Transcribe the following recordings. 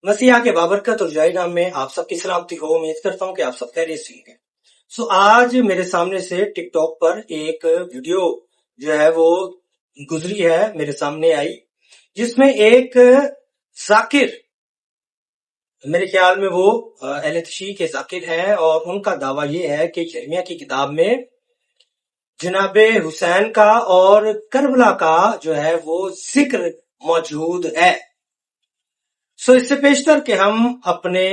مسیح کے بابرکت اور جائے نام میں آپ سب کی سلامتی ہو. امید کرتا ہوں کہ آپ سب خیریت سے ہیں. آج میرے سامنے سے ٹک ٹاک پر ایک ویڈیو جو ہے وہ گزری ہے، میرے سامنے آئی، جس میں ایک ذاکر، میرے خیال میں وہ اہل تشیع کے ذاکر ہیں، اور ان کا دعویٰ یہ ہے کہ یرمیہ کی کتاب میں جناب حسین کا اور کربلا کا جو ہے وہ ذکر موجود ہے. اس سے پیشتر کہ ہم اپنے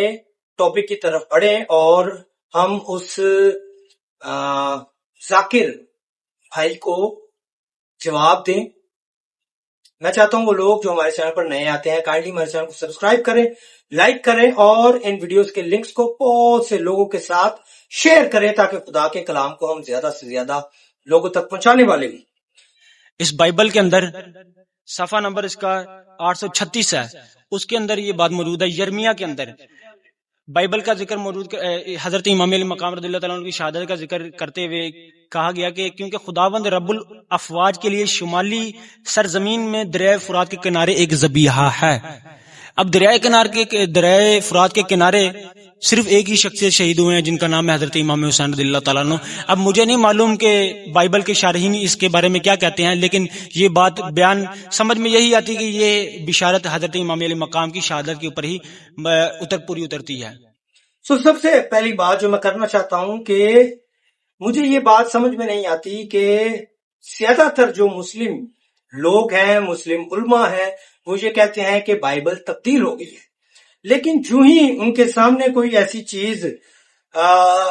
ٹاپک کی طرف بڑھیں اور ہم اس ذاکر بھائی کو جواب دیں، میں چاہتا ہوں وہ لوگ جو ہمارے چینل پر نئے آتے ہیں کائنڈلی ہمارے چینل کو سبسکرائب کریں، لائک کریں اور ان ویڈیوز کے لنکس کو بہت سے لوگوں کے ساتھ شیئر کریں تاکہ خدا کے کلام کو ہم زیادہ سے زیادہ لوگوں تک پہنچانے والے ہوں. اس بائبل کے اندر صفحہ نمبر اس کا 836 ہے، اس کے اندر یہ بات موجود ہے. یرمیہ کے اندر بائبل کا ذکر موجود، حضرت امام علی مقام رضی اللہ تعالیٰ عنہ کی شہادت کا ذکر کرتے ہوئے کہا گیا کہ کیونکہ خداوند رب الافواج کے لیے شمالی سرزمین میں دریائے فرات کے کنارے ایک ذبیحہ ہے. اب دریائے فرات کے کنارے صرف ایک ہی شخص شہید ہوئے ہیں جن کا نام ہے حضرت امام حسین رضی اللہ تعالیٰ عنہ. اب مجھے نہیں معلوم کہ بائبل کے شارحین اس کے بارے میں کیا کہتے ہیں، لیکن یہ بات بیان سمجھ میں یہی آتی کہ یہ بشارت حضرت امام علی مقام کی شہادت کے اوپر ہی پوری اترتی ہے. سب سے پہلی بات جو میں کرنا چاہتا ہوں کہ مجھے یہ بات سمجھ میں نہیں آتی کہ زیادہ تر جو مسلم لوگ ہیں، مسلم علماء ہیں، وہ یہ کہتے ہیں کہ بائبل تبدیل ہو گئی ہے، لیکن جو ہی ان کے سامنے کوئی ایسی چیز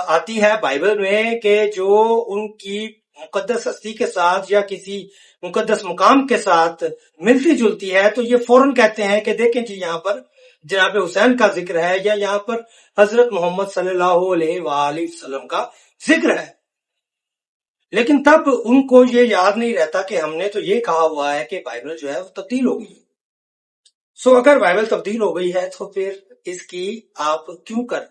آتی ہے بائبل میں کہ جو ان کی مقدس ہستی کے ساتھ یا کسی مقدس مقام کے ساتھ ملتی جلتی ہے تو یہ فوراً کہتے ہیں کہ دیکھیں جی یہاں پر جناب حسین کا ذکر ہے یا یہاں پر حضرت محمد صلی اللہ علیہ وآلہ وسلم کا ذکر ہے. لیکن تب ان کو یہ یاد نہیں رہتا کہ ہم نے تو یہ کہا ہوا ہے کہ بائبل جو ہے وہ تبدیل ہو گئی. اگر بائبل تبدیل ہو گئی ہے تو پھر اس کی آپ کیوں کر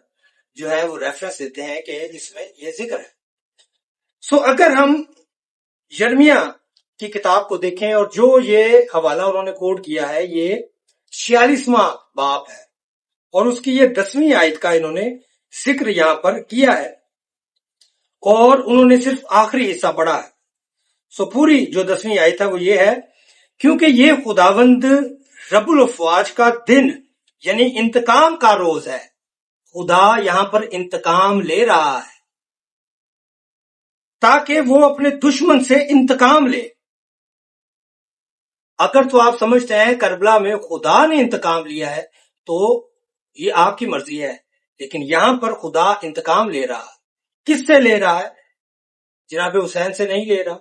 جو ہے وہ ریفرنس دیتے ہیں کہ جس میں یہ ذکر ہے. اگر ہم یرمیہ کی کتاب کو دیکھیں اور جو یہ حوالہ انہوں نے کوٹ کیا ہے، یہ 46واں باب ہے اور اس کی یہ 10ویں آیت کا انہوں نے ذکر یہاں پر کیا ہے اور انہوں نے صرف آخری حصہ پڑھا ہے. پوری جو 10ویں آیت ہے وہ یہ ہے، کیونکہ یہ خداوند رب الافواج کا دن یعنی انتقام کا روز ہے. خدا یہاں پر انتقام لے رہا ہے تاکہ وہ اپنے دشمن سے انتقام لے. اگر تو آپ سمجھتے ہیں کربلا میں خدا نے انتقام لیا ہے تو یہ آپ کی مرضی ہے، لیکن یہاں پر خدا انتقام لے رہا ہے. کس سے لے رہا ہے؟ جناب حسین سے نہیں لے رہا،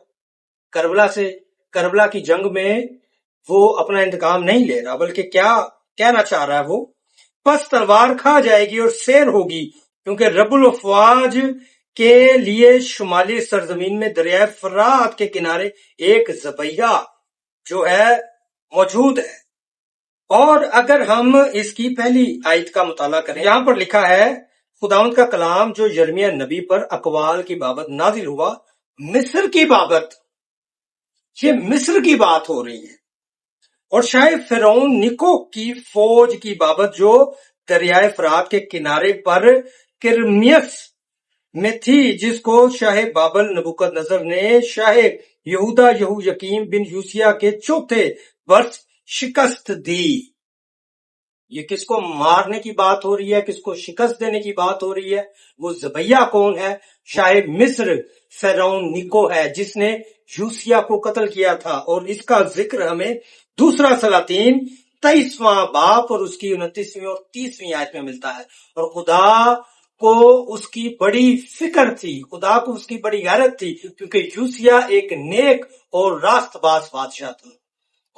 کربلا سے. کربلا کی جنگ میں وہ اپنا انتقام نہیں لے رہا، بلکہ کیا کہنا چاہ رہا ہے وہ، پس تلوار کھا جائے گی اور سیر ہوگی، کیونکہ رب الافواج کے لیے شمالی سرزمین میں دریائے فرات کے کنارے ایک ذبیحہ جو ہے موجود ہے. اور اگر ہم اس کی پہلی آیت کا مطالعہ کریں، یہاں پر لکھا ہے خداوند کا کلام جو یرمیہ نبی پر اقوال کی بابت نازل ہوا، مصر کی بابت. یہ مصر کی بات ہو رہی ہے، اور شاہ فرعون نیکو کی فوج کی بابت جو دریائے فرات کے کنارے پر کرمیس میں تھی، جس کو شاہ بابل نبوکد نظر نے شاہ یہودا یہویقیم بن یوسیہ کے چوتھے برس شکست دی. یہ کس کو مارنے کی بات ہو رہی ہے، کس کو شکست دینے کی بات ہو رہی ہے؟ وہ ذبیحہ کون ہے؟ شاہ مصر فرعون نیکو ہے، جس نے یوسیہ کو قتل کیا تھا. اور اس کا ذکر ہمیں دوسرا سلاطین 23واں باب اور اس کی 29ویں اور 30ویں آیت میں ملتا ہے. اور خدا کو اس کی بڑی فکر تھی، خدا کو اس کی بڑی غیرت تھی، کیونکہ یوسیہ ایک نیک اور راست باز بادشاہ تھا،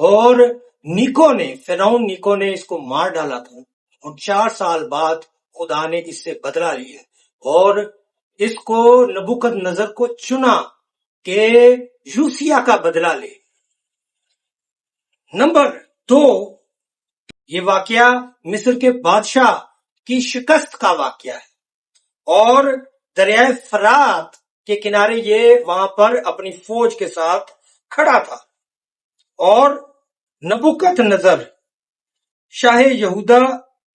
اور فرعون نیکو نے اس کو مار ڈالا تھا. اور 4 سال بعد خدا نے اس سے بدلہ لیا اور اس کو نبوکد نظر کو چنا کہ یوسیہ کا بدلہ لے. نمبر 2، یہ واقعہ مصر کے بادشاہ کی شکست کا واقعہ ہے، اور دریائے فرات کے کنارے یہ وہاں پر اپنی فوج کے ساتھ کھڑا تھا. اور نبوکد نظر شاہ یہودا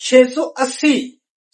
680